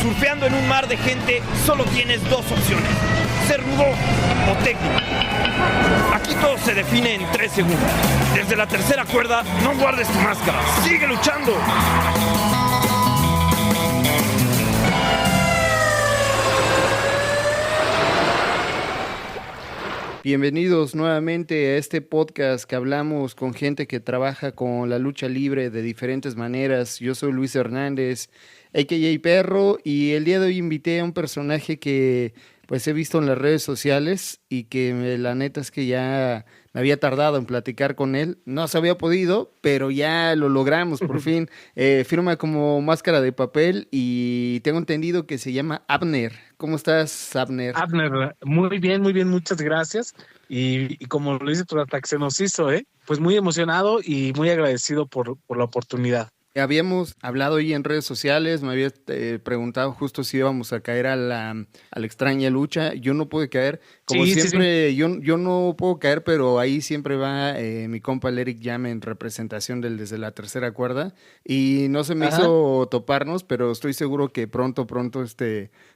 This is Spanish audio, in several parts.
Surfeando en un mar de gente, solo tienes dos opciones: ser rudo o técnico. Aquí todo se define en 3 segundos. Desde la tercera cuerda, no guardes tu máscara. ¡Sigue luchando! Bienvenidos nuevamente a este podcast que hablamos con gente que trabaja con la lucha libre de diferentes maneras. Yo soy Luis Hernández, a.k.a. Perro, y el día de hoy invité a un personaje que pues he visto en las redes sociales y que la neta es que ya me había tardado en platicar con él. No se había podido, pero ya lo logramos por fin. Firma como Máscara de Papel y tengo entendido que se llama Abner. ¿Cómo estás, Abner? Abner, muy bien, muchas gracias. Y como lo dices, pues hasta que se nos hizo, pues muy emocionado y muy agradecido por la oportunidad. Habíamos hablado ahí en redes sociales, me habías preguntado justo si íbamos a caer a la extraña lucha. Yo no pude caer, como Sí, siempre, sí. Yo no puedo caer, pero ahí siempre va mi compa el Eric Llame en representación desde la tercera cuerda. Y no se me hizo toparnos, pero estoy seguro que pronto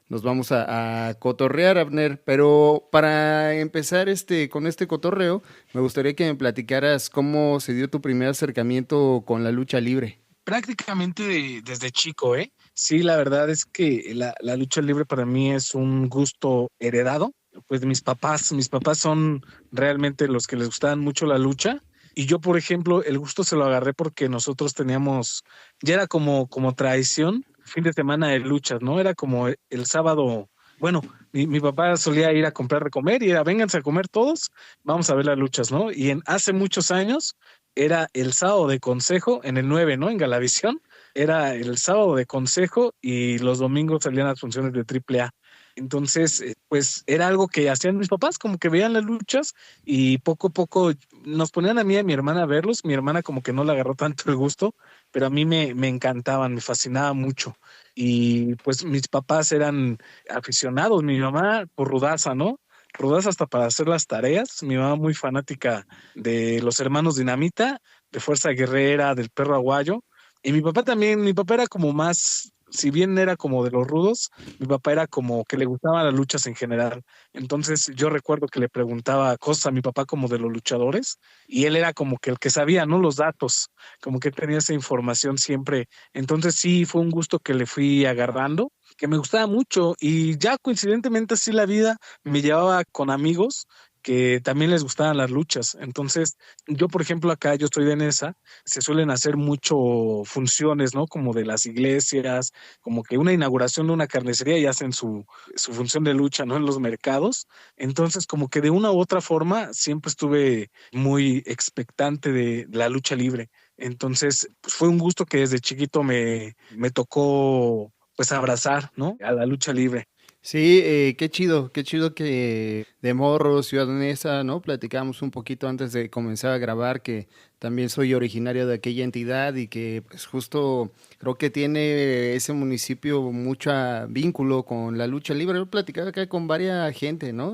nos vamos a cotorrear, Abner. Pero para empezar con este cotorreo, me gustaría que me platicaras cómo se dio tu primer acercamiento con la lucha libre. Prácticamente desde chico, Sí, la verdad es que la lucha libre para mí es un gusto heredado. Pues mis papás son realmente los que les gustaban mucho la lucha. Y yo, por ejemplo, el gusto se lo agarré porque nosotros teníamos, ya era como tradición, fin de semana de luchas, ¿no? Era como el sábado. Bueno, mi papá solía ir a comprar de comer y era, vénganse a comer todos, vamos a ver las luchas, ¿no? Y hace muchos años era el sábado de consejo en el 9, ¿no? En Galavisión, era el sábado de consejo y los domingos salían las funciones de AAA. Entonces, pues era algo que hacían mis papás, como que veían las luchas y poco a poco nos ponían a mí y a mi hermana a verlos. Mi hermana como que no le agarró tanto el gusto, pero a mí me encantaban, me fascinaba mucho. Y pues mis papás eran aficionados, mi mamá por rudaza, ¿no? Rudaza hasta para hacer las tareas. Mi mamá muy fanática de los hermanos Dinamita, de Fuerza Guerrera, del Perro Aguayo. Y mi papá también, mi papá era como más, si bien era como de los rudos, mi papá era como que le gustaban las luchas en general. Entonces yo recuerdo que le preguntaba cosas a mi papá como de los luchadores y él era como que el que sabía, ¿no? Los datos, como que tenía esa información siempre. Entonces sí, fue un gusto que le fui agarrando, que me gustaba mucho y ya coincidentemente así la vida me llevaba con amigos que también les gustaban las luchas. Entonces, yo, por ejemplo, acá yo estoy de Nesa, se suelen hacer mucho funciones, ¿no? Como de las iglesias, como que una inauguración de una carnicería y hacen su función de lucha, ¿no? En los mercados. Entonces, como que de una u otra forma, siempre estuve muy expectante de la lucha libre. Entonces, pues fue un gusto que desde chiquito me tocó, pues, abrazar, ¿no? A la lucha libre. Sí, qué chido que de morro, Ciudad Neza, ¿no? Platicamos un poquito antes de comenzar a grabar que también soy originario de aquella entidad y que pues justo creo que tiene ese municipio mucho vínculo con la lucha libre. Yo platicaba acá con varias gente, ¿no?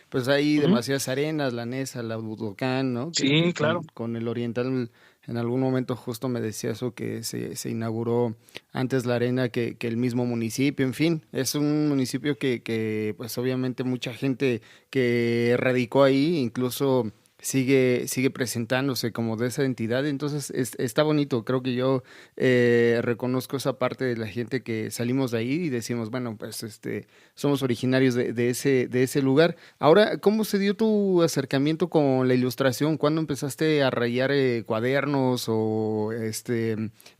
Pues hay demasiadas arenas, la Neza, la Budokán, ¿no? Sí, claro. Con el Oriental en algún momento justo me decía eso que se inauguró antes la arena que el mismo municipio, en fin, es un municipio que pues obviamente mucha gente que radicó ahí, incluso sigue presentándose como de esa entidad, entonces está bonito, creo que yo reconozco esa parte de la gente que salimos de ahí y decimos, bueno, pues somos originarios de ese lugar. Ahora, ¿cómo se dio tu acercamiento con la ilustración? ¿Cuándo empezaste a rayar cuadernos o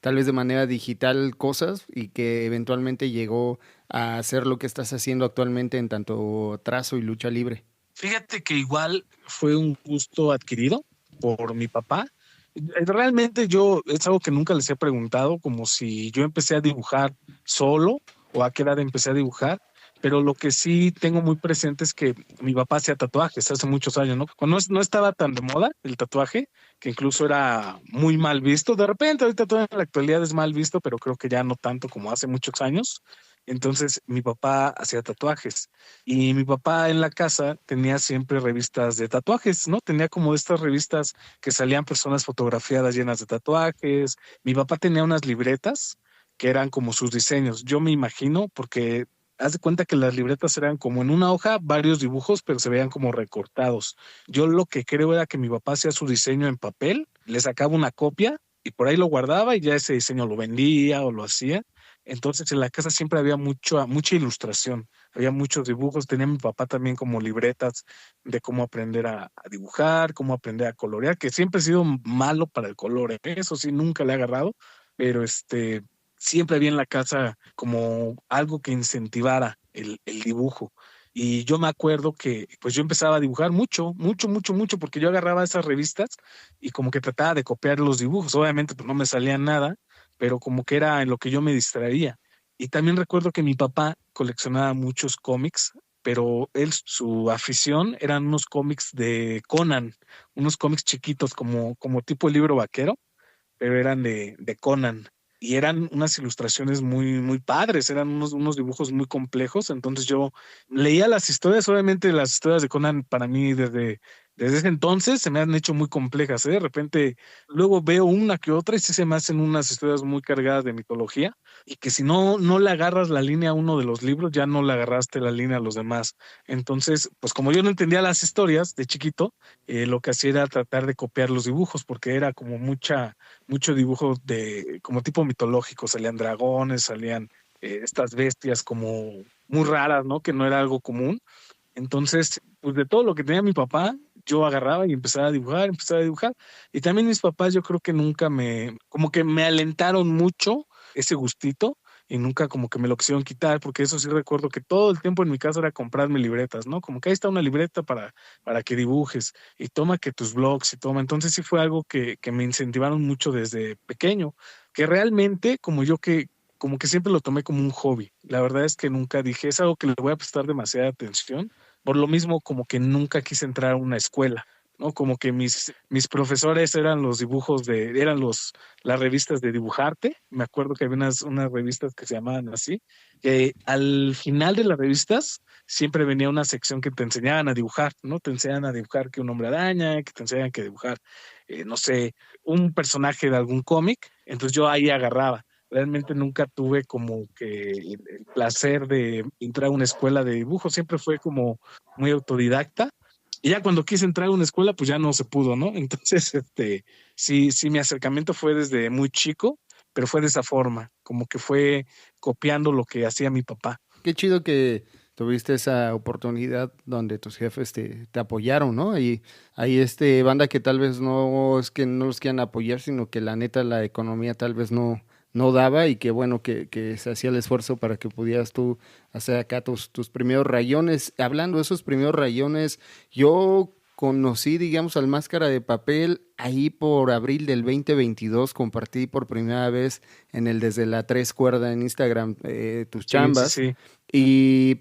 tal vez de manera digital cosas y que eventualmente llegó a hacer lo que estás haciendo actualmente en tanto trazo y lucha libre? Fíjate que igual fue un gusto adquirido por mi papá. Realmente yo es algo que nunca les he preguntado, como si yo empecé a dibujar solo o a qué edad empecé a dibujar, pero lo que sí tengo muy presente es que mi papá hacía tatuajes hace muchos años, ¿no? Cuando no estaba tan de moda el tatuaje, que incluso era muy mal visto. De repente ahorita todo en la actualidad es mal visto, pero creo que ya no tanto como hace muchos años. Entonces mi papá hacía tatuajes y mi papá en la casa tenía siempre revistas de tatuajes, ¿no? Tenía como estas revistas que salían personas fotografiadas llenas de tatuajes. Mi papá tenía unas libretas que eran como sus diseños. Yo me imagino, porque haz de cuenta que las libretas eran como en una hoja, varios dibujos, pero se veían como recortados. Yo lo que creo era que mi papá hacía su diseño en papel, le sacaba una copia y por ahí lo guardaba y ya ese diseño lo vendía o lo hacía. Entonces en la casa siempre había mucha ilustración, había muchos dibujos. Tenía mi papá también como libretas de cómo aprender a dibujar, cómo aprender a colorear, que siempre he sido malo para el color, ¿eh? Eso sí, nunca le he agarrado, pero siempre había en la casa como algo que incentivara el dibujo. Y yo me acuerdo que pues yo empezaba a dibujar mucho, mucho, mucho, mucho, porque yo agarraba esas revistas y como que trataba de copiar los dibujos. Obviamente pues no me salía nada, pero como que era en lo que yo me distraía. Y también recuerdo que mi papá coleccionaba muchos cómics, pero su afición eran unos cómics de Conan, unos cómics chiquitos como tipo libro vaquero, pero eran de Conan. Y eran unas ilustraciones muy, muy padres, eran unos dibujos muy complejos. Entonces yo leía las historias, obviamente las historias de Conan para mí desde ese entonces se me han hecho muy complejas, ¿eh? De repente luego veo una que otra y sí se me hacen unas historias muy cargadas de mitología y que si no le agarras la línea a uno de los libros, ya no le agarraste la línea a los demás. Entonces, pues como yo no entendía las historias de chiquito, lo que hacía era tratar de copiar los dibujos porque era como mucho dibujo como tipo mitológico, salían dragones, salían estas bestias como muy raras, ¿no? Que no era algo común. Entonces, pues de todo lo que tenía mi papá, yo agarraba y empezaba a dibujar. Y también mis papás, yo creo que nunca como que me alentaron mucho ese gustito y nunca como que me lo quisieron quitar, porque eso sí recuerdo que todo el tiempo en mi casa era comprarme libretas, ¿no? Como que ahí está una libreta para que dibujes y toma que tus blogs y toma. Entonces sí fue algo que me incentivaron mucho desde pequeño, que realmente como que siempre lo tomé como un hobby. La verdad es que nunca dije, es algo que le voy a prestar demasiada atención. Por lo mismo, como que nunca quise entrar a una escuela, ¿no? Como que mis profesores eran las revistas de dibujarte. Me acuerdo que había unas revistas que se llamaban así, que al final de las revistas siempre venía una sección que te enseñaban a dibujar, ¿no? Te enseñaban a dibujar que un hombre araña, que te enseñaban que dibujar, no sé, un personaje de algún cómic. Entonces yo ahí agarraba. Realmente nunca tuve como que el placer de entrar a una escuela de dibujo, siempre fue como muy autodidacta. Y ya cuando quise entrar a una escuela, pues ya no se pudo, ¿no? Entonces, sí, mi acercamiento fue desde muy chico, pero fue de esa forma, como que fue copiando lo que hacía mi papá. Qué chido que tuviste esa oportunidad donde tus jefes te apoyaron, ¿no? Y hay banda que tal vez no es que no los quieran apoyar, sino que la neta la economía tal vez no daba y que bueno que se hacía el esfuerzo para que pudieras tú hacer acá tus primeros rayones. Hablando de esos primeros rayones, yo conocí, digamos, al Máscara de Papel ahí por abril del 2022, compartí por primera vez en el Desde la Tres Cuerda en Instagram tus Sí, sí, chambas. sí.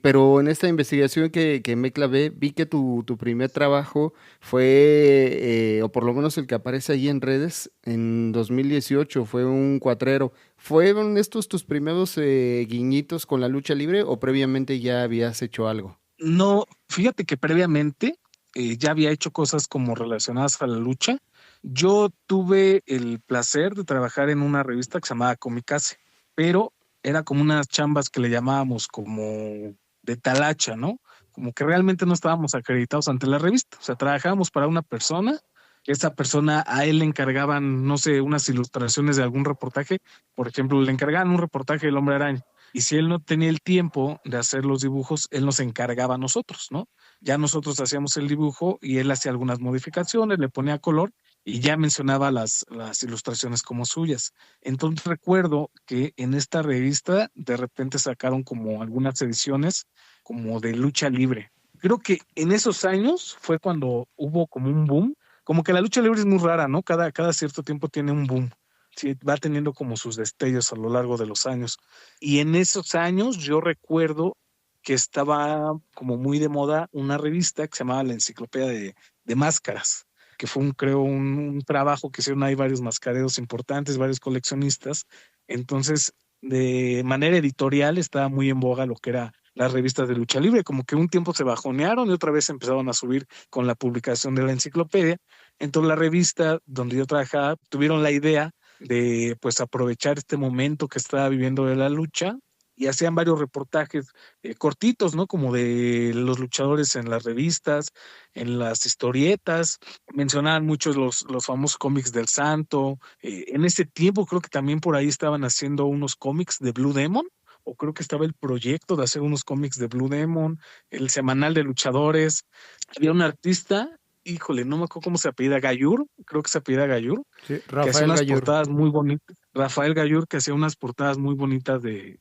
Pero en esta investigación que me clavé, vi que tu primer trabajo fue, o por lo menos el que aparece ahí en redes, en 2018, fue un cuatrero. ¿Fueron estos tus primeros guiñitos con la lucha libre o previamente ya habías hecho algo? No, fíjate que previamente ya había hecho cosas como relacionadas a la lucha. Yo tuve el placer de trabajar en una revista que se llamaba Comicase, pero era como unas chambas que le llamábamos como de talacha, ¿no? Como que realmente no estábamos acreditados ante la revista. O sea, trabajábamos para una persona, esa persona a él le encargaban, no sé, unas ilustraciones de algún reportaje. Por ejemplo, le encargaban un reportaje del Hombre Araña. Y si él no tenía el tiempo de hacer los dibujos, él nos encargaba a nosotros, ¿no? Ya nosotros hacíamos el dibujo y él hacía algunas modificaciones, le ponía color y ya mencionaba las ilustraciones como suyas. Entonces recuerdo que en esta revista de repente sacaron como algunas ediciones como de lucha libre. Creo que en esos años fue cuando hubo como un boom, como que la lucha libre es muy rara, ¿no? Cada cierto tiempo tiene un boom. Sí, va teniendo como sus destellos a lo largo de los años. Y en esos años yo recuerdo que estaba como muy de moda una revista que se llamaba La Enciclopedia de Máscaras, que fue creo, un trabajo que hicieron ahí varios mascareros importantes, varios coleccionistas. Entonces, de manera editorial estaba muy en boga lo que era las revistas de lucha libre, como que un tiempo se bajonearon y otra vez empezaron a subir con la publicación de la enciclopedia. Entonces la revista donde yo trabajaba tuvieron la idea de pues aprovechar este momento que estaba viviendo de la lucha y hacían varios reportajes cortitos, ¿no? Como de los luchadores en las revistas, en las historietas, mencionaban muchos los famosos cómics del Santo. En ese tiempo creo que también por ahí estaban haciendo unos cómics de Blue Demon, o creo que estaba el proyecto de hacer unos cómics de Blue Demon, el semanal de luchadores. Había un artista, híjole, no me acuerdo cómo se apellida, Gayur, creo que se apellida Gayur, Sí, que hacía Rafael unas Gallur. portadas muy bonitas. Rafael Gayur, que hacía unas portadas muy bonitas de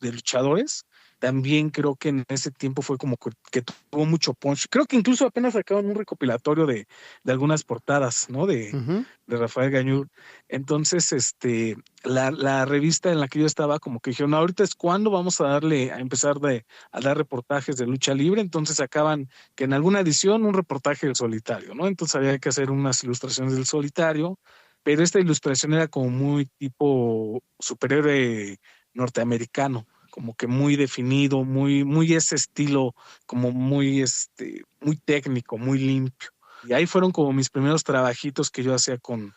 luchadores. También creo que en ese tiempo fue como que tuvo mucho punch. Creo que incluso apenas sacaron un recopilatorio de algunas portadas, ¿no? Ujú. De Rafael Gayur. Entonces, la revista en la que yo estaba, como que dijeron, "No, ahorita es cuando vamos a empezar a dar reportajes de lucha libre". Entonces sacaban que en alguna edición un reportaje del solitario, ¿no? Entonces había que hacer unas ilustraciones del solitario, pero esta ilustración era como muy tipo superhéroe norteamericano, como que muy definido, muy ese estilo, como muy, muy técnico, muy limpio. Y ahí fueron como mis primeros trabajitos que yo hacía con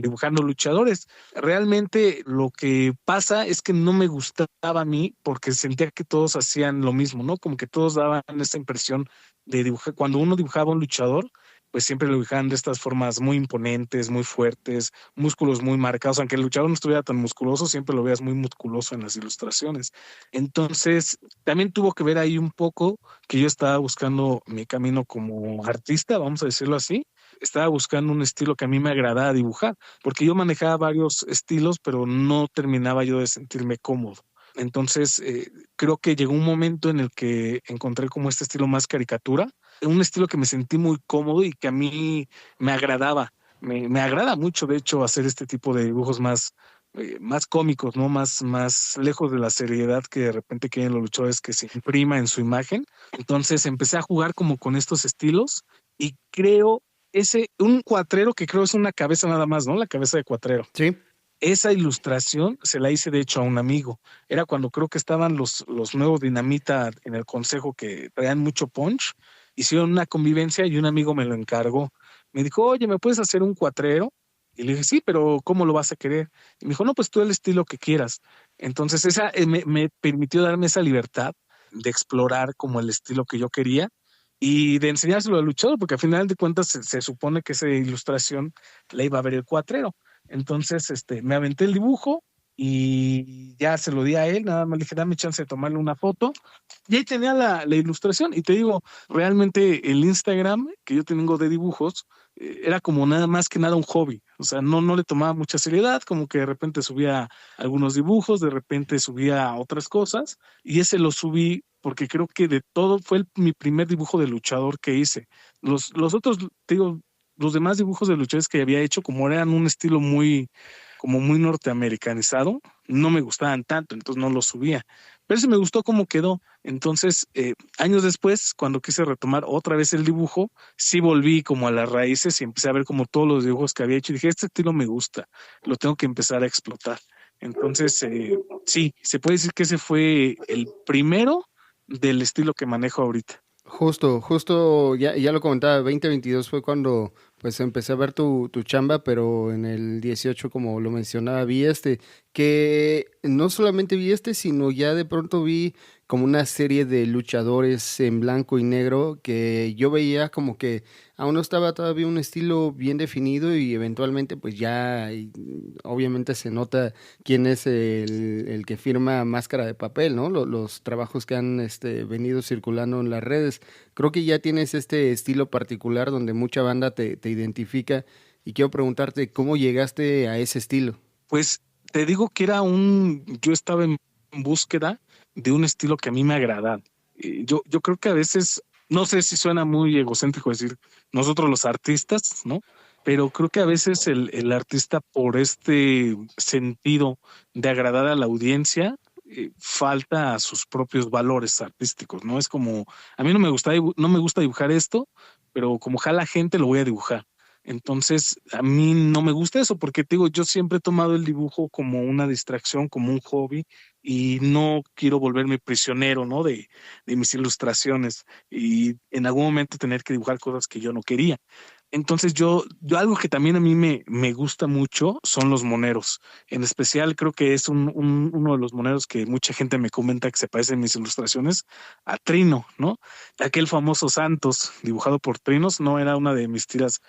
dibujando luchadores. Realmente lo que pasa es que no me gustaba a mí porque sentía que todos hacían lo mismo, ¿no? Como que todos daban esa impresión de dibujar. Cuando uno dibujaba a un luchador, pues siempre lo dibujaban de estas formas muy imponentes, muy fuertes, músculos muy marcados. Aunque el luchador no estuviera tan musculoso, siempre lo veas muy musculoso en las ilustraciones. Entonces, también tuvo que ver ahí un poco que yo estaba buscando mi camino como artista, vamos a decirlo así. Estaba buscando un estilo que a mí me agradaba dibujar, porque yo manejaba varios estilos, pero no terminaba yo de sentirme cómodo. Entonces, creo que llegó un momento en el que encontré como este estilo más caricatura, un estilo que me sentí muy cómodo y que a mí me agradaba. Me agrada mucho, de hecho, hacer este tipo de dibujos más cómicos, ¿no? Más lejos de la seriedad que de repente quieren los luchadores que se imprima en su imagen. Entonces empecé a jugar como con estos estilos y creo un cuatrero que creo es una cabeza nada más, ¿no? La cabeza de cuatrero. Sí. Esa ilustración se la hice de hecho a un amigo. Era cuando creo que estaban los nuevos Dinamita en el consejo que traían mucho punch. Hicieron una convivencia y un amigo me lo encargó. Me dijo, oye, ¿me puedes hacer un cuatrero? Y le dije, sí, pero ¿cómo lo vas a querer? Y me dijo, no, pues tú el estilo que quieras. Entonces esa me permitió darme esa libertad de explorar como el estilo que yo quería y de enseñárselo al luchador, porque al final de cuentas se supone que esa ilustración la iba a ver el cuatrero. Entonces, me aventé el dibujo y ya se lo di a él, nada más le dije, dame chance de tomarle una foto. Y ahí tenía la ilustración. Y te digo, realmente el Instagram que yo tengo de dibujos era como nada más que nada un hobby. O sea, no le tomaba mucha seriedad, como que de repente subía algunos dibujos, de repente subía otras cosas. Y ese lo subí porque creo que de todo fue mi primer dibujo de luchador que hice. Los otros, te digo, los demás dibujos de luchadores que había hecho, como eran un estilo como muy norteamericanizado, no me gustaban tanto, entonces no los subía. Pero sí me gustó cómo quedó. Entonces, años después, cuando quise retomar otra vez el dibujo, sí volví como a las raíces y empecé a ver como todos los dibujos que había hecho y dije, este estilo me gusta, lo tengo que empezar a explotar. Entonces, sí, se puede decir que ese fue el primero del estilo que manejo ahorita. Justo, ya lo comentaba, 2022 fue cuando pues empecé a ver tu chamba, pero en el 18, como lo mencionaba, vi que no solamente vi sino ya de pronto vi como una serie de luchadores en blanco y negro que yo veía como que aún no estaba todavía un estilo bien definido y eventualmente pues ya obviamente se nota quién es el que firma Máscara de Papel, ¿no? Los trabajos que han venido circulando en las redes. Creo que ya tienes este estilo particular donde mucha banda te identifica y quiero preguntarte cómo llegaste a ese estilo. Pues te digo que yo estaba en búsqueda de un estilo que a mí me agradara. Yo creo que a veces, no sé si suena muy egocéntrico decir nosotros los artistas, ¿no? Pero creo que a veces el artista por este sentido de agradar a la audiencia, falta a sus propios valores artísticos, ¿no? Es como, a mí no me gusta dibujar esto, pero como jala gente lo voy a dibujar. Entonces, a mí no me gusta eso porque te digo, yo siempre he tomado el dibujo como una distracción, como un hobby y no quiero volverme prisionero, ¿no? De mis ilustraciones y en algún momento tener que dibujar cosas que yo no quería. Entonces yo algo que también a mí me gusta mucho son los moneros. En especial creo que es uno de los moneros que mucha gente me comenta que se parece en mis ilustraciones a Trino, ¿no? Aquel famoso Santos dibujado por Trinos, no era una de mis tiras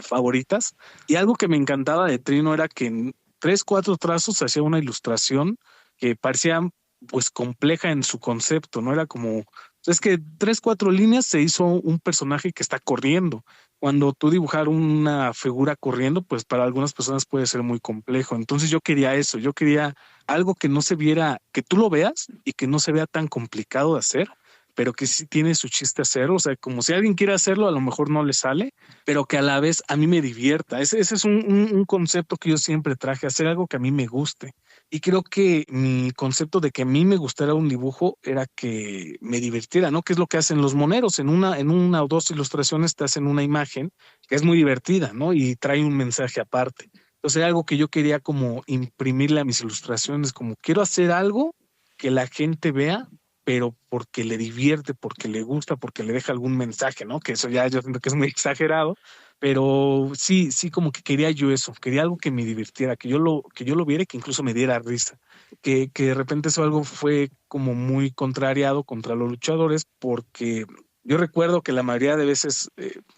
favoritas. Y algo que me encantaba de Trino era que en tres, cuatro trazos hacía una ilustración que parecía pues compleja en su concepto, ¿no? Era como, es que tres, cuatro líneas se hizo un personaje que está corriendo. Cuando tú dibujar una figura corriendo, pues para algunas personas puede ser muy complejo. Entonces yo quería eso, yo quería algo que no se viera, que tú lo veas y que no se vea tan complicado de hacer, pero que sí tiene su chiste hacerlo. O sea, como si alguien quiere hacerlo, a lo mejor no le sale, pero que a la vez a mí me divierta. Ese es un concepto que yo siempre traje, hacer algo que a mí me guste. Y creo que mi concepto de que a mí me gustara un dibujo era que me divirtiera, ¿no? Que es lo que hacen los moneros. En una o dos ilustraciones te hacen una imagen que es muy divertida, ¿no? Y trae un mensaje aparte. Entonces era algo que yo quería como imprimirle a mis ilustraciones, como quiero hacer algo que la gente vea, pero porque le divierte, porque le gusta, porque le deja algún mensaje, ¿no? Que eso ya yo siento que es muy exagerado, pero sí, sí, como que quería yo eso, quería algo que me divirtiera, que yo lo viera y que incluso me diera risa. Que de repente eso algo fue como muy contrariado contra los luchadores, porque yo recuerdo que la mayoría de veces,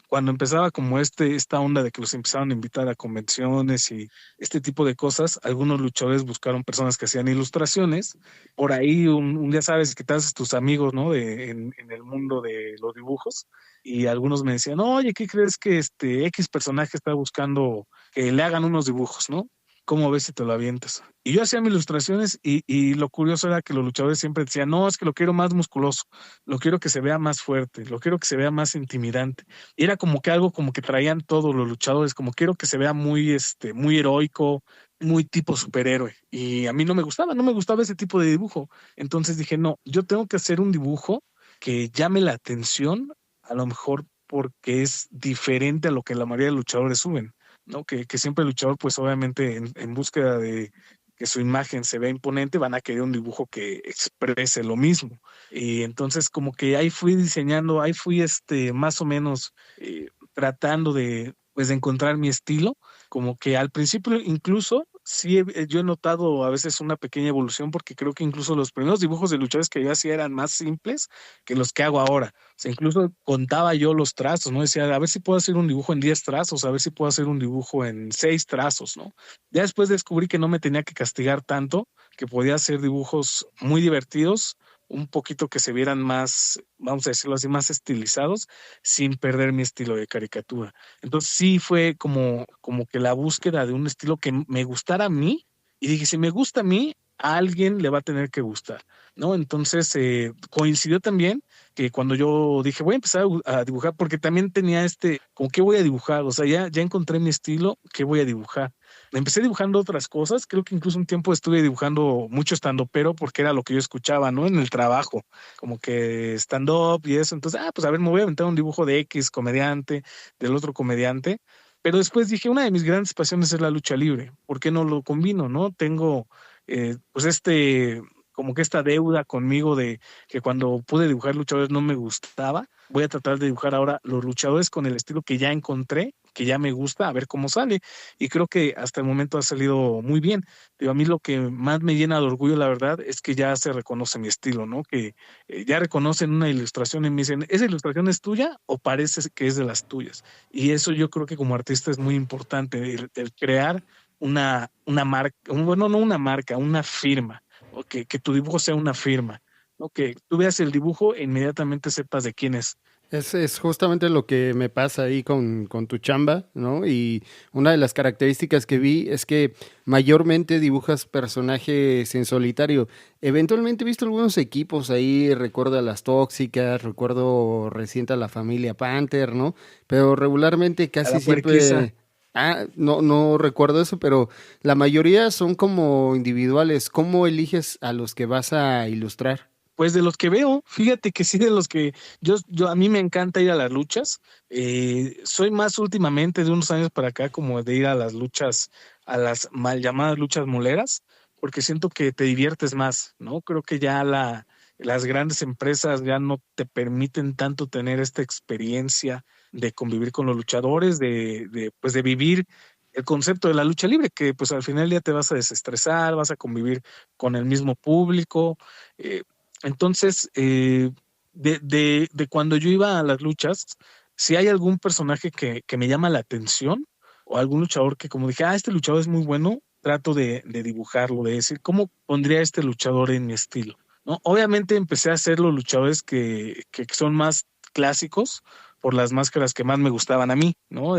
cuando empezaba como esta onda de que los empezaron a invitar a convenciones y este tipo de cosas, algunos luchadores buscaron personas que hacían ilustraciones. Por ahí un día sabes que te haces tus amigos, ¿no? En el mundo de los dibujos, y algunos me decían, oye, ¿qué crees que este X personaje está buscando que le hagan unos dibujos, ¿no? ¿Cómo ves si te lo avientas? Y yo hacía mis ilustraciones y lo curioso era que los luchadores siempre decían, no, es que lo quiero más musculoso, lo quiero que se vea más fuerte, lo quiero que se vea más intimidante. Y era como que algo como que traían todos los luchadores, como quiero que se vea muy, muy heroico, muy tipo superhéroe. Y a mí no me gustaba ese tipo de dibujo. Entonces dije, no, yo tengo que hacer un dibujo que llame la atención, a lo mejor porque es diferente a lo que la mayoría de luchadores suben, ¿no? Que siempre el luchador, pues obviamente en búsqueda de que su imagen se vea imponente, van a querer un dibujo que exprese lo mismo. Y entonces como que ahí fui diseñando, ahí fui más o menos tratando pues, de encontrar mi estilo, como que al principio incluso sí yo he notado a veces una pequeña evolución, porque creo que incluso los primeros dibujos de luchadores que yo hacía eran más simples que los que hago ahora. O sea, incluso contaba yo los trazos, ¿no? Decía, a ver si puedo hacer un dibujo en 10 trazos, a ver si puedo hacer un dibujo en 6 trazos, ¿no? Ya después descubrí que no me tenía que castigar tanto, que podía hacer dibujos muy divertidos, un poquito que se vieran más, vamos a decirlo así, más estilizados, sin perder mi estilo de caricatura. Entonces sí fue como que la búsqueda de un estilo que me gustara a mí, y dije, si me gusta a mí, a alguien le va a tener que gustar, ¿no? Entonces coincidió también que cuando yo dije, voy a empezar a dibujar, porque también tenía como, ¿qué voy a dibujar? O sea, ya encontré mi estilo, ¿qué voy a dibujar? Empecé dibujando otras cosas, creo que incluso un tiempo estuve dibujando mucho stand-upero, porque era lo que yo escuchaba, ¿no? En el trabajo, como que stand-up y eso. Entonces, pues a ver, me voy a aventar un dibujo de X comediante, del otro comediante. Pero después dije, una de mis grandes pasiones es la lucha libre. ¿Por qué no lo combino, no? Tengo, pues como que esta deuda conmigo de que cuando pude dibujar luchadores no me gustaba. Voy a tratar de dibujar ahora los luchadores con el estilo que ya encontré, que ya me gusta, a ver cómo sale. Y creo que hasta el momento ha salido muy bien. Pero a mí lo que más me llena de orgullo, la verdad, es que ya se reconoce mi estilo, ¿no? Que ya reconocen una ilustración y me dicen, ¿esa ilustración es tuya o parece que es de las tuyas? Y eso yo creo que como artista es muy importante, el crear una marca, bueno, no una marca, una firma, o que tu dibujo sea una firma, ¿no? Que tú veas el dibujo e inmediatamente sepas de quién es. Es justamente lo que me pasa ahí con tu chamba, ¿no? Y una de las características que vi es que mayormente dibujas personajes en solitario. Eventualmente he visto algunos equipos ahí, recuerdo a las Tóxicas, recuerdo reciente a la familia Panther, ¿no? Pero regularmente A casi la puerquiza. siempre... Ah, no recuerdo eso, pero la mayoría son como individuales. ¿Cómo eliges a los que vas a ilustrar? Pues de los que veo, fíjate que sí, de los que a mí me encanta ir a las luchas. Soy más últimamente de unos años para acá como de ir a las luchas, a las mal llamadas luchas moleras, porque siento que te diviertes más, ¿no? Creo que ya las grandes empresas ya no te permiten tanto tener esta experiencia de convivir con los luchadores, pues de vivir el concepto de la lucha libre, que pues al final del día te vas a desestresar, vas a convivir con el mismo público. eh, entonces, de cuando yo iba a las luchas, si hay algún personaje que me llama la atención o algún luchador que como dije, este luchador es muy bueno, trato de dibujarlo, de decir, ¿cómo pondría a este luchador en mi estilo? ¿No? Obviamente empecé a hacer los luchadores que son más clásicos por las máscaras que más me gustaban a mí, ¿no?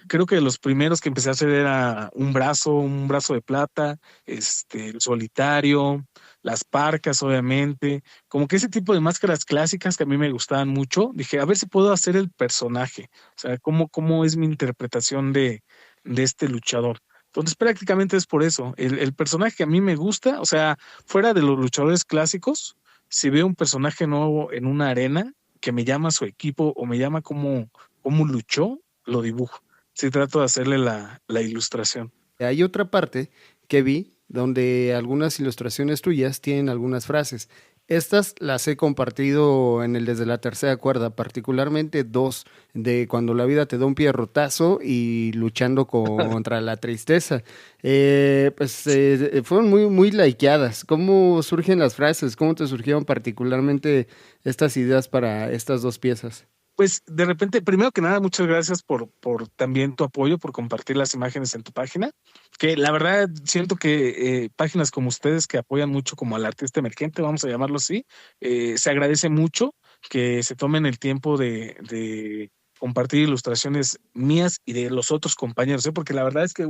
Creo que los primeros que empecé a hacer era un brazo de plata, el solitario, las parcas, obviamente, como que ese tipo de máscaras clásicas que a mí me gustaban mucho, dije, a ver si puedo hacer el personaje, o sea, cómo es mi interpretación de este luchador. Entonces prácticamente es por eso, el personaje que a mí me gusta, o sea, fuera de los luchadores clásicos, si veo un personaje nuevo en una arena que me llama su equipo o me llama cómo luchó, lo dibujo. Sí, trato de hacerle la ilustración. Hay otra parte que vi donde algunas ilustraciones tuyas tienen algunas frases. Estas las he compartido en el Desde la Tercera Cuerda, particularmente dos, de cuando la vida te da un pierrotazo y luchando contra la tristeza. Fueron muy, muy likeadas. ¿Cómo surgen las frases? ¿Cómo te surgieron particularmente estas ideas para estas dos piezas? Pues de repente, primero que nada, muchas gracias por también tu apoyo, por compartir las imágenes en tu página, que la verdad siento que páginas como ustedes que apoyan mucho como al artista emergente, vamos a llamarlo así, se agradece mucho que se tomen el tiempo de compartir ilustraciones mías y de los otros compañeros, porque la verdad es que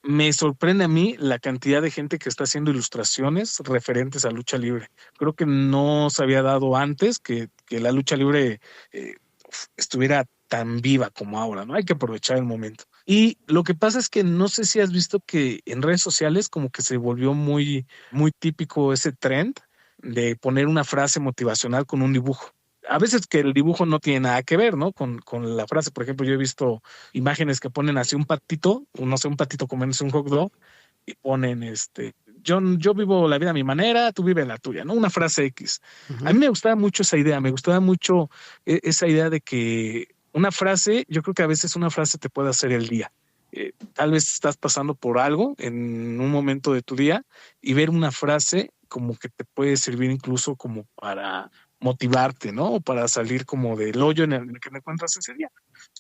me sorprende a mí la cantidad de gente que está haciendo ilustraciones referentes a lucha libre. Creo que no se había dado antes que la lucha libre eh, estuviera tan viva como ahora, ¿no? Hay que aprovechar el momento. Y lo que pasa es que no sé si has visto que en redes sociales como que se volvió muy, muy típico ese trend de poner una frase motivacional con un dibujo. A veces que el dibujo no tiene nada que ver, ¿no? Con la frase. Por ejemplo, yo he visto imágenes que ponen así un patito, no sé, un patito comiéndose un hot dog, y ponen yo vivo la vida a mi manera, tú vive la tuya, ¿no? Una frase X. A mí me gustaba mucho esa idea, me gustaba mucho esa idea de que una frase, yo creo que a veces una frase te puede hacer el día. Tal vez estás pasando por algo en un momento de tu día y ver una frase como que te puede servir incluso como para motivarte, ¿no? O para salir como del hoyo en el que te encuentras ese día.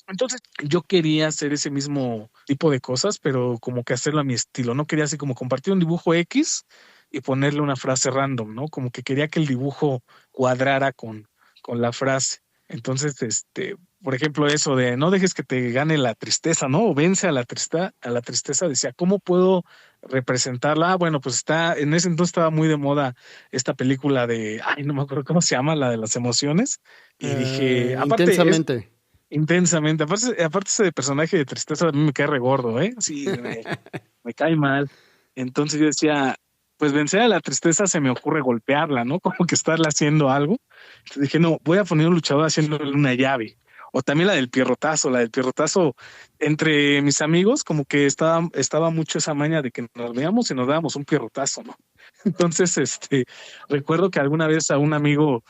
Entonces, yo quería hacer ese mismo tipo de cosas, pero como que hacerlo a mi estilo. No quería así como compartir un dibujo X y ponerle una frase random, ¿no? Como que quería que el dibujo cuadrara con la frase. Entonces, por ejemplo, eso de no dejes que te gane la tristeza, ¿no? O vence a la tristeza, decía, ¿cómo puedo representarla? Bueno, pues en ese entonces estaba muy de moda esta película ay, no me acuerdo cómo se llama, la de las emociones. Y dije, aparte, Intensamente. intensamente. Aparte ese personaje de tristeza a mí me cae regordo, ¿eh? Sí, me cae mal. Entonces yo decía, pues vencer a la tristeza se me ocurre golpearla, ¿no? Como que estarle haciendo algo. Entonces dije, no, voy a poner un luchador haciéndole una llave. O también la del pierrotazo entre mis amigos, como que estaba mucho esa maña de que nos veíamos y nos dábamos un pierrotazo, ¿no? Entonces, recuerdo que alguna vez a un amigo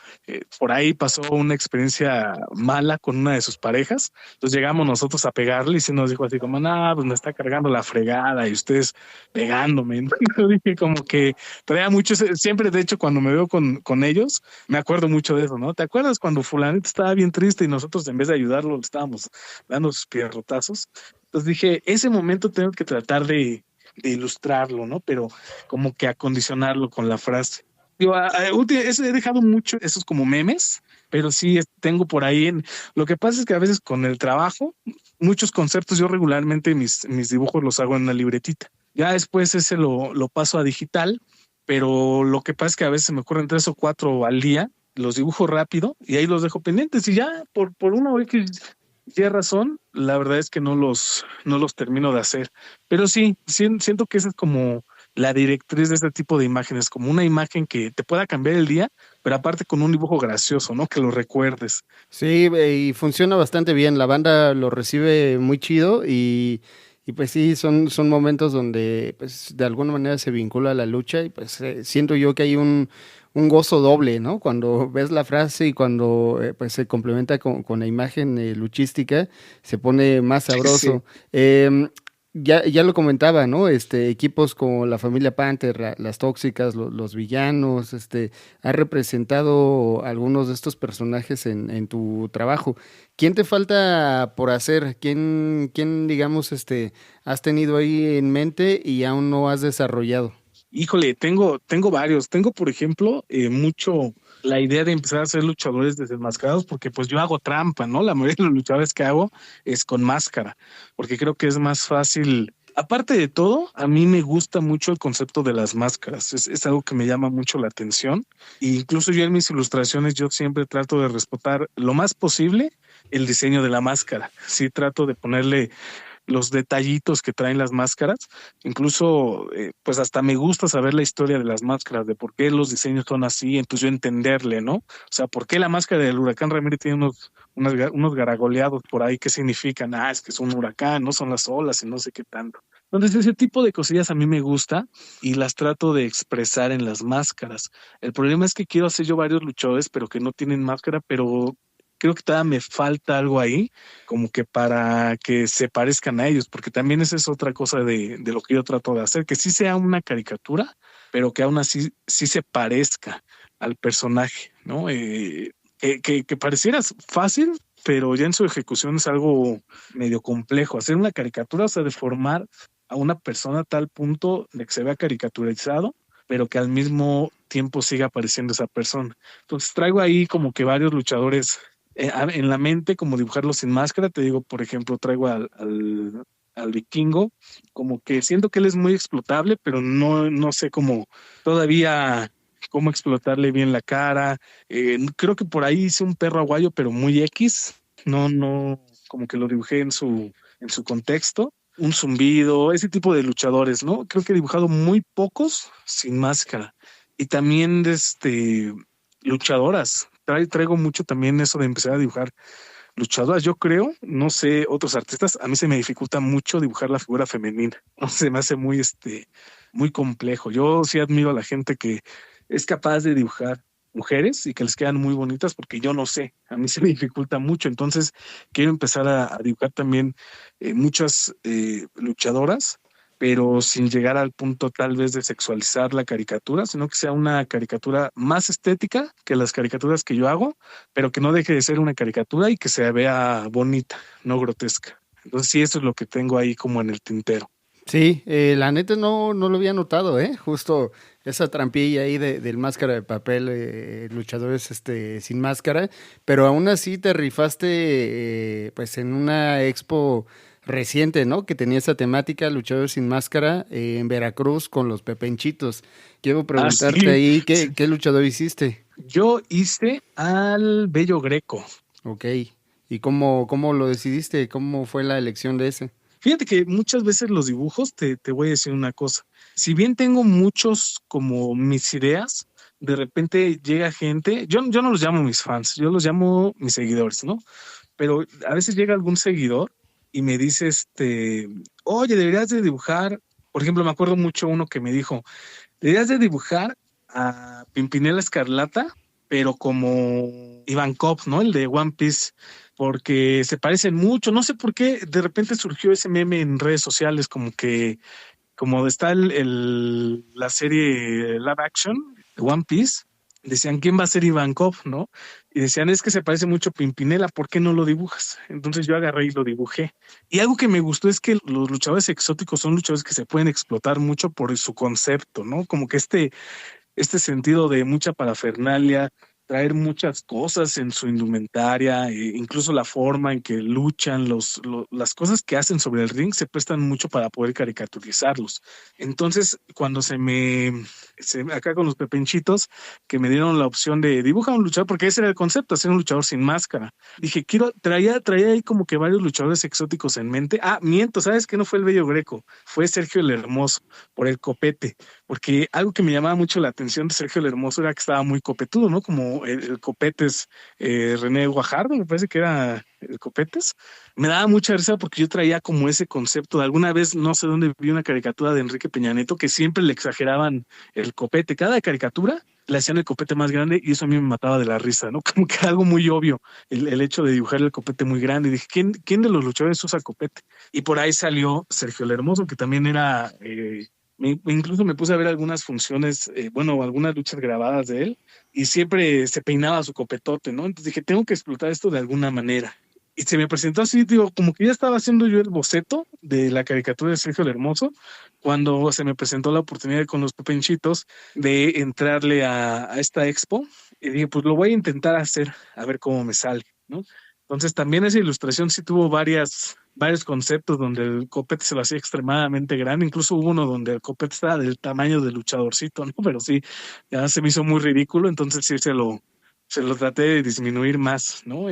por ahí pasó una experiencia mala con una de sus parejas. Entonces llegamos nosotros a pegarle y se nos dijo así como, no, pues me está cargando la fregada y ustedes pegándome. Yo dije como que traía mucho, siempre de hecho cuando me veo con ellos, me acuerdo mucho de eso, ¿no? ¿Te acuerdas cuando fulanito estaba bien triste y nosotros en vez de ayudarlo le estábamos dando sus pierrotazos? Entonces dije, ese momento tengo que tratar de ilustrarlo, ¿no? Pero como que acondicionarlo con la frase. Digo, he dejado mucho esos como memes, pero sí tengo por ahí. Lo que pasa es que a veces con el trabajo, muchos conceptos, yo regularmente mis dibujos los hago en una libretita. Ya después ese lo paso a digital, pero lo que pasa es que a veces me ocurren 3 o 4 al día, los dibujo rápido y ahí los dejo pendientes y ya por una o X y razón, la verdad es que no los termino de hacer. Pero sí, siento que esa es como la directriz de este tipo de imágenes, como una imagen que te pueda cambiar el día, pero aparte con un dibujo gracioso, ¿no? Que lo recuerdes. Sí, y funciona bastante bien. La banda lo recibe muy chido y Y pues sí, son momentos donde pues de alguna manera se vincula la lucha y pues siento yo que hay un gozo doble, ¿no? Cuando ves la frase y cuando pues se complementa con la imagen luchística, se pone más Sí. sabroso. Ya lo comentaba, ¿no? Equipos como la familia Panther, las tóxicas, los villanos, ha representado algunos de estos personajes en tu trabajo. ¿Quién te falta por hacer? ¿Quién, digamos, has tenido ahí en mente y aún no has desarrollado? Híjole, tengo varios. Tengo, por ejemplo, mucho la idea de empezar a hacer luchadores desenmascarados, porque pues yo hago trampa, ¿no? La mayoría de los luchadores que hago es con máscara, porque creo que es más fácil. Aparte de todo, a mí me gusta mucho el concepto de las máscaras. Es algo que me llama mucho la atención. E incluso yo en mis ilustraciones, yo siempre trato de respetar lo más posible el diseño de la máscara. Sí, trato de ponerle los detallitos que traen las máscaras. Incluso, pues hasta me gusta saber la historia de las máscaras, de por qué los diseños son así, entonces yo entenderle, ¿no? O sea, por qué la máscara del huracán Ramírez tiene unos garagoleados por ahí, ¿qué significan? Ah, es que es un huracán, no son las olas y no sé qué tanto. Entonces, ese tipo de cosillas a mí me gusta y las trato de expresar en las máscaras. El problema es que quiero hacer yo varios luchadores, pero que no tienen máscara, pero creo que todavía me falta algo ahí como que para que se parezcan a ellos, porque también esa es otra cosa de lo que yo trato de hacer, que sí sea una caricatura, pero que aún así sí se parezca al personaje, ¿no? Que pareciera fácil, pero ya en su ejecución es algo medio complejo. Hacer una caricatura, o sea, deformar a una persona a tal punto de que se vea caricaturizado, pero que al mismo tiempo siga apareciendo esa persona. Entonces traigo ahí como que varios luchadores en la mente, como dibujarlo sin máscara. Te digo, por ejemplo, traigo al vikingo, como que siento que él es muy explotable, pero no sé cómo todavía cómo explotarle bien la cara. Creo que por ahí hice un perro aguayo, pero muy X. No, como que lo dibujé en su contexto. Un zumbido, ese tipo de luchadores, ¿no? Creo que he dibujado muy pocos sin máscara. Y también, luchadoras. Traigo mucho también eso de empezar a dibujar luchadoras. Yo creo, no sé, otros artistas, a mí se me dificulta mucho dibujar la figura femenina. No se me hace muy, muy complejo. Yo sí admiro a la gente que es capaz de dibujar mujeres y que les quedan muy bonitas, porque yo no sé, a mí se me dificulta mucho. Entonces, quiero empezar a dibujar también muchas luchadoras, pero sin llegar al punto tal vez de sexualizar la caricatura, sino que sea una caricatura más estética que las caricaturas que yo hago, pero que no deje de ser una caricatura y que se vea bonita, no grotesca. Entonces sí, eso es lo que tengo ahí como en el tintero. Sí, la neta no lo había notado, ¿eh? Justo esa trampilla ahí del máscara de papel, luchadores sin máscara, pero aún así te rifaste pues en una expo reciente, ¿no? Que tenía esa temática, luchadores sin máscara, en Veracruz con los Pepenchitos. Quiero Ah, preguntarte sí. ahí, Sí. ¿qué luchador hiciste? Yo hice al Bello Greco. Ok, ¿y cómo lo decidiste? ¿Cómo fue la elección de ese? Fíjate que muchas veces los dibujos, te voy a decir una cosa, si bien tengo muchos como mis ideas, de repente llega gente, yo no los llamo mis fans, yo los llamo mis seguidores, ¿no? Pero a veces llega algún seguidor y me dice, oye, deberías de dibujar, por ejemplo, me acuerdo mucho uno que me dijo, deberías de dibujar a Pimpinela Escarlata, pero como Ivankov, ¿no? El de One Piece, porque se parecen mucho. No sé por qué de repente surgió ese meme en redes sociales, como que, como está la serie live action de One Piece, decían, ¿quién va a ser Ivankov, no? Y decían, es que se parece mucho a Pimpinela, ¿por qué no lo dibujas? Entonces yo agarré y lo dibujé. Y algo que me gustó es que los luchadores exóticos son luchadores que se pueden explotar mucho por su concepto, ¿no? Como que este sentido de mucha parafernalia, traer muchas cosas en su indumentaria, incluso la forma en que luchan, las cosas que hacen sobre el ring se prestan mucho para poder caricaturizarlos. Entonces, cuando acá con los pepenchitos, que me dieron la opción de dibujar un luchador, porque ese era el concepto, hacer un luchador sin máscara. Dije, traía ahí como que varios luchadores exóticos en mente. Ah, miento, ¿sabes qué? No fue el Bello Greco, fue Sergio el Hermoso, por el copete, porque algo que me llamaba mucho la atención de Sergio el era que estaba muy copetudo, ¿no? Como el copete es René Guajardo, me parece que era copetes. Me daba mucha risa porque yo traía como ese concepto de alguna vez, no sé dónde vi una caricatura de Enrique Peña Nieto que siempre le exageraban el copete. Cada caricatura le hacían el copete más grande y eso a mí me mataba de la risa, ¿no? Como que algo muy obvio, el hecho de dibujar el copete muy grande. Y dije, ¿quién de los luchadores usa copete? Y por ahí salió Sergio el Hermoso, que también era... incluso me puse a ver algunas funciones, bueno, algunas luchas grabadas de él y siempre se peinaba su copetote, ¿no? Entonces dije, tengo que explotar esto de alguna manera. Y se me presentó así, digo, como que ya estaba haciendo yo el boceto de la caricatura de Sergio el Hermoso, cuando se me presentó la oportunidad con los Pepenchitos de entrarle a esta expo. Y dije, pues lo voy a intentar hacer, a ver cómo me sale, ¿no? Entonces también esa ilustración sí tuvo varios conceptos donde el copete se lo hacía extremadamente grande, incluso hubo uno donde el copete estaba del tamaño del luchadorcito, ¿no? Pero sí, ya se me hizo muy ridículo, entonces sí se lo traté de disminuir más, ¿no?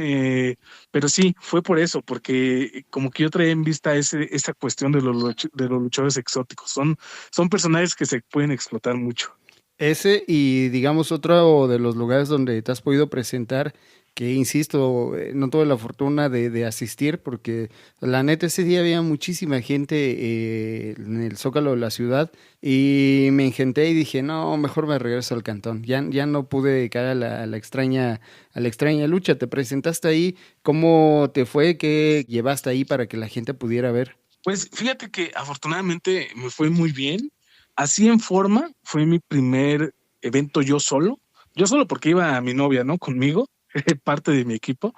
Pero sí, fue por eso, porque como que yo traía en vista esa cuestión de los luchadores exóticos. Son personajes que se pueden explotar mucho. Ese y digamos otro de los lugares donde te has podido presentar, que insisto, no tuve la fortuna de asistir porque la neta ese día había muchísima gente en el Zócalo de la ciudad y me engenté y dije, no, mejor me regreso al cantón. Ya no pude caer a la extraña lucha. ¿Te presentaste ahí? ¿Cómo te fue? ¿Qué llevaste ahí para que la gente pudiera ver? Pues fíjate que afortunadamente me fue muy bien. Así en forma, fue mi primer evento yo solo porque iba a mi novia, ¿no? Conmigo, parte de mi equipo,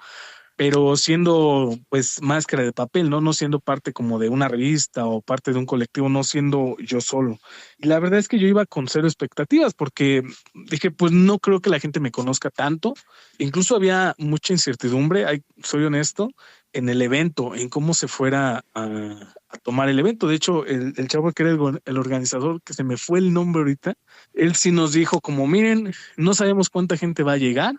pero siendo pues máscara de papel, ¿no? No siendo parte como de una revista o parte de un colectivo, no siendo yo solo. Y la verdad es que yo iba con cero expectativas porque dije, pues no creo que la gente me conozca tanto. Incluso había mucha incertidumbre, soy honesto, en el evento, en cómo se fuera a tomar el evento. De hecho, el chavo que era el organizador, que se me fue el nombre ahorita, él sí nos dijo como, miren, no sabemos cuánta gente va a llegar.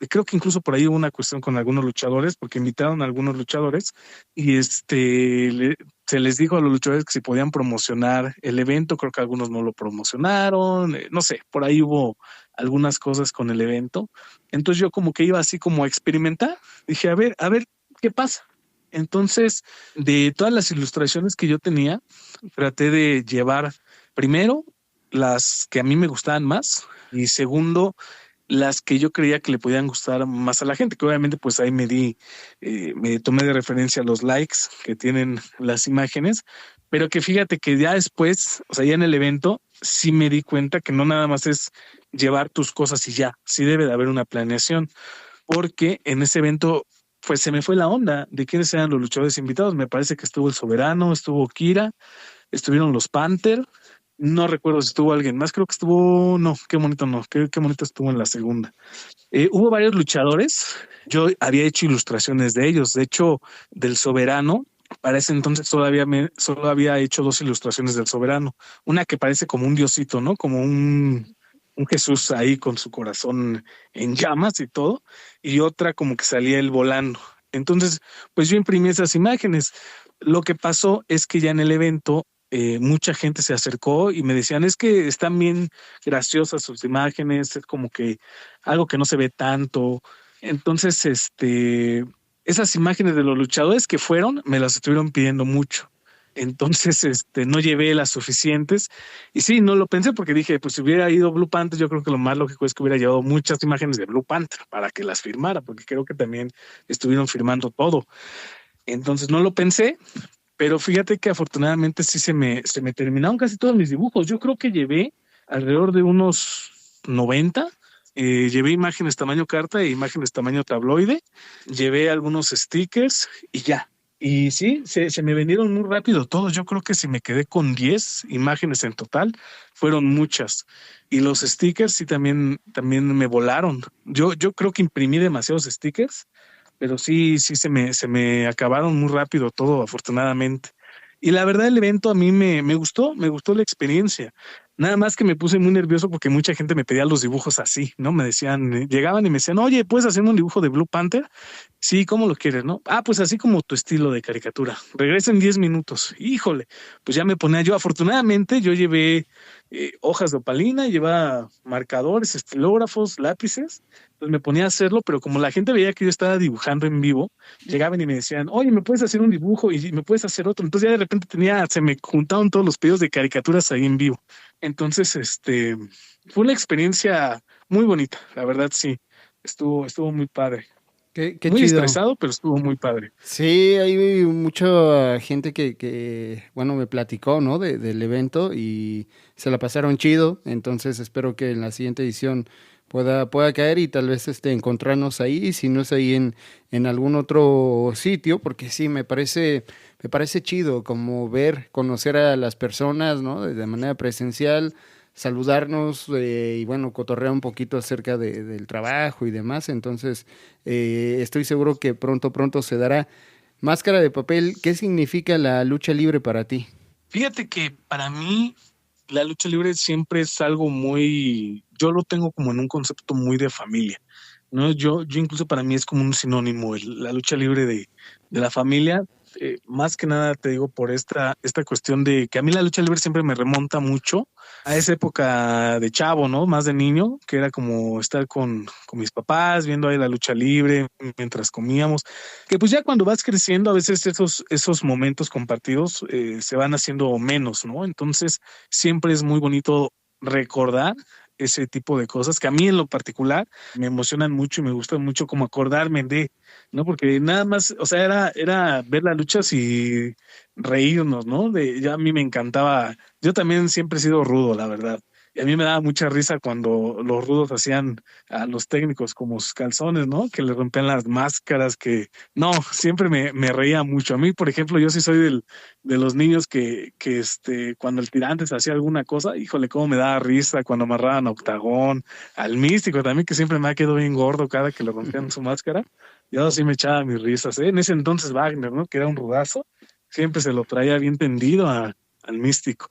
Creo que incluso por ahí hubo una cuestión con algunos luchadores, porque invitaron a algunos luchadores y se les dijo a los luchadores que si podían promocionar el evento, creo que algunos no lo promocionaron, no sé, por ahí hubo algunas cosas con el evento. Entonces yo como que iba así como a experimentar, dije, a ver qué pasa. Entonces, de todas las ilustraciones que yo tenía, traté de llevar primero las que a mí me gustaban más y segundo, las que yo creía que le podían gustar más a la gente, que obviamente pues ahí me tomé de referencia los likes que tienen las imágenes, pero que fíjate que ya después, o sea, ya en el evento, sí me di cuenta que no nada más es llevar tus cosas y ya, sí debe de haber una planeación, porque en ese evento pues se me fue la onda de quiénes eran los luchadores invitados. Me parece que estuvo el Soberano, estuvo Kira, estuvieron los Panther. No recuerdo si estuvo alguien más, creo que estuvo, no, qué bonito no, qué bonito estuvo en la segunda. Hubo varios luchadores, yo había hecho ilustraciones de ellos, de hecho, del Soberano, para ese entonces solo había hecho dos ilustraciones del Soberano, una que parece como un diosito, ¿no? Como un Jesús ahí con su corazón en llamas y todo, y otra como que salía él volando. Entonces, pues yo imprimí esas imágenes. Lo que pasó es que ya en el evento mucha gente se acercó y me decían, es que están bien graciosas sus imágenes, es como que algo que no se ve tanto. Entonces, esas imágenes de los luchadores que fueron, me las estuvieron pidiendo mucho. Entonces, no llevé las suficientes. Y sí, no lo pensé porque dije, pues si hubiera ido Blue Panther, yo creo que lo más lógico es que hubiera llevado muchas imágenes de Blue Panther para que las firmara, porque creo que también estuvieron firmando todo. Entonces no lo pensé, pero fíjate que afortunadamente sí se me terminaron casi todos mis dibujos. Yo creo que llevé alrededor de unos 90. Llevé imágenes tamaño carta e imágenes tamaño tabloide. Llevé algunos stickers y ya. Y sí, se me vendieron muy rápido todos. Yo creo que si me quedé con 10 imágenes en total, fueron muchas. Y los stickers sí también me volaron. Yo creo que imprimí demasiados stickers, pero sí se me acabaron muy rápido todo, afortunadamente. Y la verdad, el evento a mí me gustó la experiencia. Nada más que me puse muy nervioso porque mucha gente me pedía los dibujos así, ¿no? Me decían, llegaban y me decían, oye, ¿puedes hacerme un dibujo de Blue Panther? Sí, ¿cómo lo quieres, no? Ah, pues así como tu estilo de caricatura. Regresa en 10 minutos. Híjole, pues ya me ponía yo. Afortunadamente, yo llevé hojas de opalina, llevaba marcadores, estilógrafos, lápices. Entonces me ponía a hacerlo, pero como la gente veía que yo estaba dibujando en vivo, llegaban y me decían, oye, ¿me puedes hacer un dibujo? Y me puedes hacer otro. Entonces ya de repente se me juntaron todos los pedidos de caricaturas ahí en vivo. Entonces, fue una experiencia muy bonita, la verdad sí, estuvo muy padre. Qué Muy chido. estresado, pero estuvo muy padre. Sí, hay mucha gente bueno, me platicó, ¿no? Del evento y se la pasaron chido. Entonces espero que en la siguiente edición pueda caer y tal vez encontrarnos ahí, si no es ahí en algún otro sitio, porque sí, me parece chido como conocer a las personas, ¿no? De manera presencial, saludarnos y bueno, cotorrear un poquito acerca del trabajo y demás. Entonces, estoy seguro que pronto se dará. Máscara de Papel, ¿qué significa la lucha libre para ti? Fíjate que para mí la lucha libre siempre es algo muy, yo lo tengo como en un concepto muy de familia, ¿no? Yo incluso para mí es como un sinónimo, la lucha libre de la familia, más que nada te digo por esta cuestión de que a mí la lucha libre siempre me remonta mucho a esa época de chavo, ¿no? Más de niño, que era como estar con mis papás, viendo ahí la lucha libre mientras comíamos, que pues ya cuando vas creciendo, a veces esos momentos compartidos se van haciendo menos, ¿no? Entonces, siempre es muy bonito recordar ese tipo de cosas que a mí en lo particular me emocionan mucho y me gusta mucho como acordarme de, ¿no? Porque nada más, o sea, era ver las luchas y reírnos, ¿no? Ya a mí me encantaba, yo también siempre he sido rudo, la verdad. Y a mí me daba mucha risa cuando los rudos hacían a los técnicos como sus calzones, ¿no? Que le rompían las máscaras, no, siempre me reía mucho. A mí, por ejemplo, yo sí soy de los niños que cuando el Tirantes hacía alguna cosa, híjole, cómo me daba risa cuando amarraban a Octagón, al Místico también, que siempre me ha quedado bien gordo cada que le rompían su máscara. Yo sí me echaba mis risas, ¿eh? En ese entonces Wagner, ¿no? Que era un rudazo, siempre se lo traía bien tendido al Místico.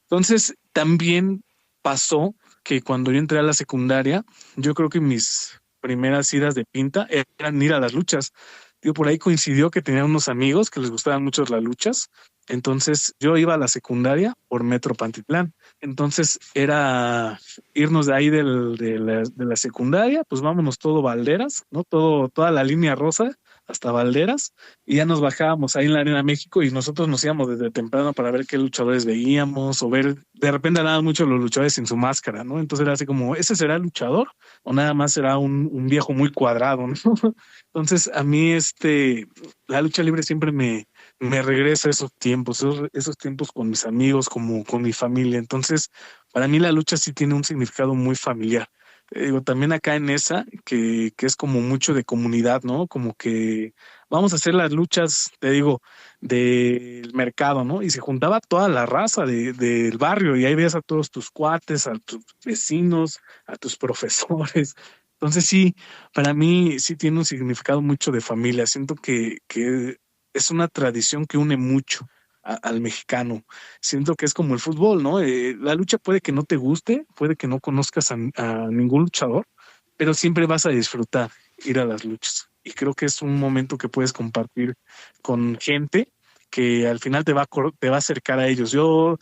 Entonces, también pasó que cuando yo entré a la secundaria, yo creo que mis primeras idas de pinta eran ir a las luchas. Digo, por ahí coincidió que tenía unos amigos que les gustaban mucho las luchas. Entonces yo iba a la secundaria por Metro Pantitlán. Entonces era irnos de ahí de la secundaria, pues vámonos todo Valderas, ¿no? Toda la línea rosa hasta Valderas y ya nos bajábamos ahí en la Arena México y nosotros nos íbamos desde temprano para ver qué luchadores veíamos o ver, de repente andaban mucho los luchadores sin su máscara, ¿no? Entonces era así como, ¿ese será el luchador? O nada más será un viejo muy cuadrado, ¿no? Entonces a mí la lucha libre siempre me regresa a esos tiempos con mis amigos, como con mi familia. Entonces, para mí la lucha sí tiene un significado muy familiar. Digo, también acá en esa, que es como mucho de comunidad, ¿no? Como que vamos a hacer las luchas, te digo, del mercado, ¿no? Y se juntaba toda la raza del barrio y ahí veías a todos tus cuates, a tus vecinos, a tus profesores. Entonces sí, para mí sí tiene un significado mucho de familia. Siento que es una tradición que une mucho al mexicano. Siento que es como el fútbol, ¿no? La lucha puede que no te guste, puede que no conozcas a ningún luchador, pero siempre vas a disfrutar ir a las luchas. Y creo que es un momento que puedes compartir con gente que al final te va a acercar a ellos. Yo,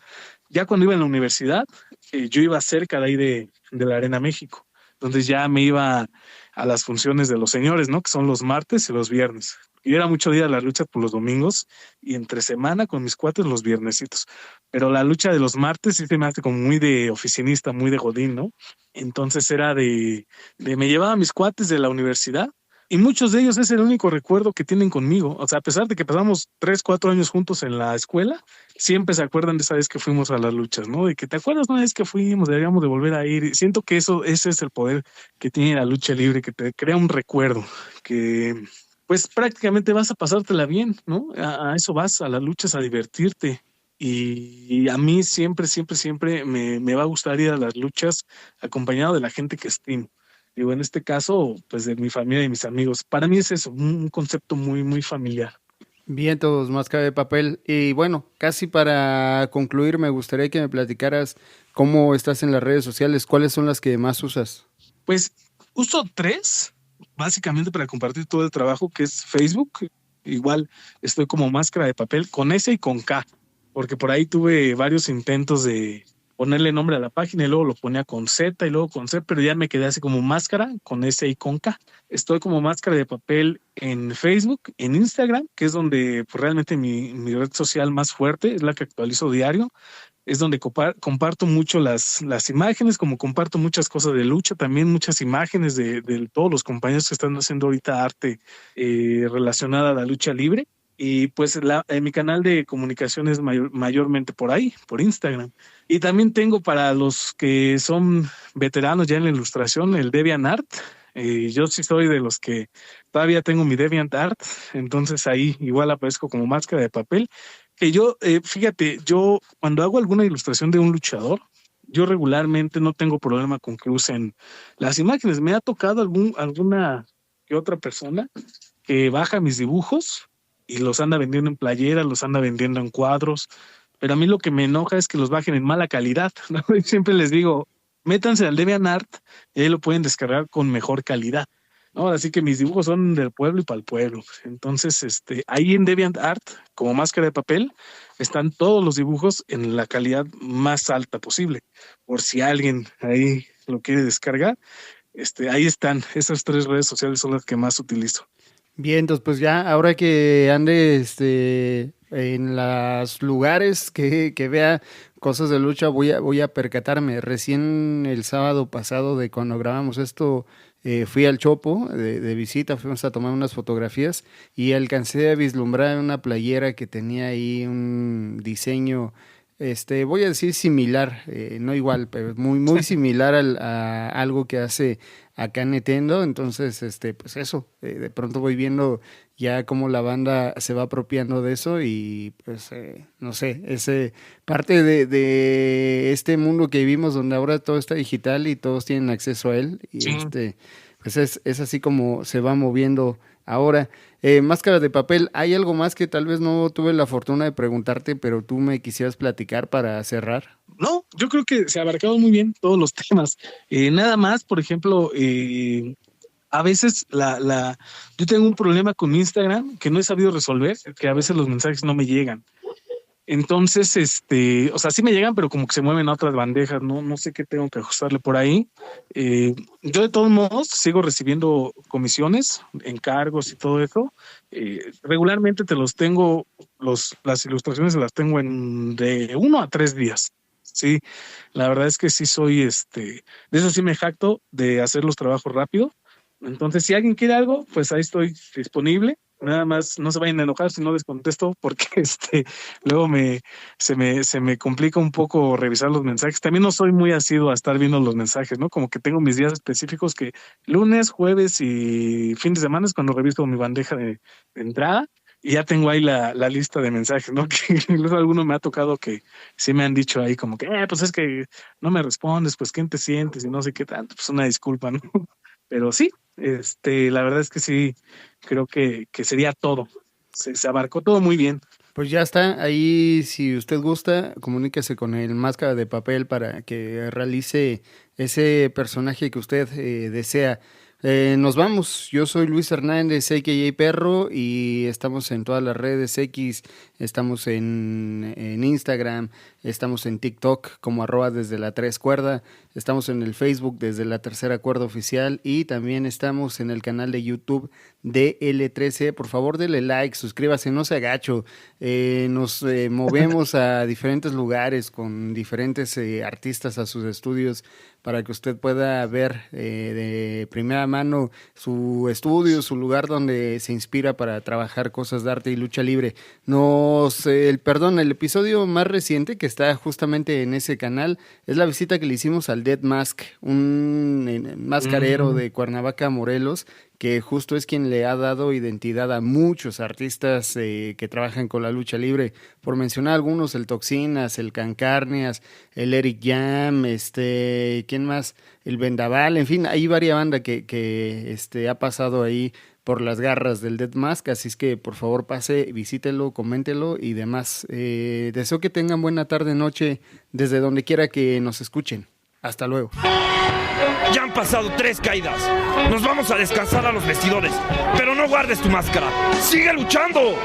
ya cuando iba en la universidad, yo iba cerca de ahí de la Arena México. Entonces ya me iba a las funciones de los señores, ¿no? Que son los martes y los viernes. Yo era mucho día de la lucha por los domingos y entre semana con mis cuates los viernesitos. Pero la lucha de los martes sí se me hace como muy de oficinista, muy de godín, ¿no? Entonces era me llevaba a mis cuates de la universidad y muchos de ellos es el único recuerdo que tienen conmigo. O sea, a pesar de que pasamos 3, 4 años juntos en la escuela, siempre se acuerdan de esa vez que fuimos a las luchas, ¿no? De que te acuerdas una vez que fuimos, deberíamos de volver a ir. Y siento que ese es el poder que tiene la lucha libre, que te crea un recuerdo, que pues prácticamente vas a pasártela bien, ¿no? A eso vas, a las luchas, a divertirte. Y a mí siempre me va a gustar ir a las luchas acompañado de la gente que estimo. Digo, en este caso, pues de mi familia y mis amigos. Para mí es eso, un concepto muy, muy familiar. Bien, todos, Máscara de Papel. Y bueno, casi para concluir, me gustaría que me platicaras cómo estás en las redes sociales, cuáles son las que más usas. Pues uso tres, básicamente para compartir todo el trabajo, que es Facebook. Igual estoy como Máscara de Papel con S y con K, porque por ahí tuve varios intentos de ponerle nombre a la página y luego lo ponía con Z y luego con C, pero ya me quedé así como Máscara con S y con K. Estoy como Máscara de Papel en Facebook, en Instagram, que es donde pues, realmente mi red social más fuerte, es la que actualizo diario. Es donde comparto mucho las imágenes, como comparto muchas cosas de lucha, también muchas imágenes de todos los compañeros que están haciendo ahorita arte relacionada a la lucha libre. Y pues mi canal de comunicación es mayormente por ahí, por Instagram. Y también tengo para los que son veteranos ya en la ilustración, el DeviantArt. Yo sí soy de los que todavía tengo mi DeviantArt, entonces ahí igual aparezco como Máscara de Papel. Que yo, fíjate, yo cuando hago alguna ilustración de un luchador, yo regularmente no tengo problema con que usen las imágenes. Me ha tocado alguna que otra persona que baja mis dibujos y los anda vendiendo en playeras, los anda vendiendo en cuadros, pero a mí lo que me enoja es que los bajen en mala calidad, ¿no? Y siempre les digo, métanse al DeviantArt y ahí lo pueden descargar con mejor calidad. No, así que mis dibujos son del pueblo y para el pueblo. Entonces, ahí en DeviantArt, como Máscara de Papel, están todos los dibujos en la calidad más alta posible. Por si alguien ahí lo quiere descargar, ahí están. Esas tres redes sociales son las que más utilizo. Bien, entonces pues ya, ahora que ande en los lugares que vea cosas de lucha, voy a percatarme. Recién el sábado pasado de cuando grabamos esto, fui al Chopo de visita, fuimos a tomar unas fotografías y alcancé a vislumbrar una playera que tenía ahí un diseño, voy a decir similar, no igual, pero muy similar a algo que hace acá Nintendo. Entonces, pues eso, de pronto voy viendo ya cómo la banda se va apropiando de eso y pues, no sé, es parte de este mundo que vivimos donde ahora todo está digital y todos tienen acceso a él y Sí. pues es así como se va moviendo ahora. Máscara de Papel, ¿hay algo más que tal vez no tuve la fortuna de preguntarte, pero tú me quisieras platicar para cerrar? No, yo creo que se abarcaron muy bien todos los temas. Nada más, por ejemplo, a veces yo tengo un problema con Instagram que no he sabido resolver, que a veces los mensajes no me llegan. Entonces, o sea, sí me llegan, pero como que se mueven a otras bandejas, no sé qué tengo que ajustarle por ahí. Yo de todos modos sigo recibiendo comisiones, encargos y todo eso. Regularmente te los tengo, las ilustraciones las tengo de 1 a 3 días. Sí, la verdad es que sí soy, de eso sí me jacto de hacer los trabajos rápido. Entonces, si alguien quiere algo, pues ahí estoy disponible. Nada más no se vayan a enojar si no les contesto, porque luego se me complica un poco revisar los mensajes. También no soy muy asiduo a estar viendo los mensajes, ¿no? Como que tengo mis días específicos que lunes, jueves y fin de semana es cuando reviso mi bandeja de entrada y ya tengo ahí la lista de mensajes, ¿no? Que incluso alguno me ha tocado que sí me han dicho ahí como que, pues es que no me respondes, pues ¿quién te sientes? Y no sé qué tanto, pues una disculpa, ¿no? Pero sí, la verdad es que sí, creo que sería todo. Se abarcó todo muy bien. Pues ya está, ahí si usted gusta, comuníquese con el Máscara de Papel para que realice ese personaje que usted desea. Nos vamos, yo soy Luis Hernández, a.k.a. Perro, y estamos en todas las redes X, estamos en Instagram, estamos en TikTok como @desde la 3 cuerda, estamos en el Facebook desde la tercera cuerda oficial y también estamos en el canal de YouTube de L13. Por favor, denle like, suscríbase, no se agacho. Nos movemos a diferentes lugares con diferentes artistas a sus estudios para que usted pueda ver de primera mano su estudio, su lugar donde se inspira para trabajar cosas de arte y lucha libre. El episodio más reciente que está justamente en ese canal es la visita que le hicimos al Dead Mask, un mascarero de Cuernavaca, Morelos, que justo es quien le ha dado identidad a muchos artistas que trabajan con la lucha libre. Por mencionar algunos, el Toxinas, el Cancarneas, el Eric Jam, ¿quién más? El Vendaval, en fin, hay varias bandas que ha pasado ahí por las garras del Death Mask, así es que por favor pase, visítelo, coméntelo y demás. Deseo que tengan buena tarde, noche, desde donde quiera que nos escuchen. Hasta luego. Ya han pasado 3 caídas. Nos vamos a descansar a los vestidores. Pero no guardes tu máscara. ¡Sigue luchando!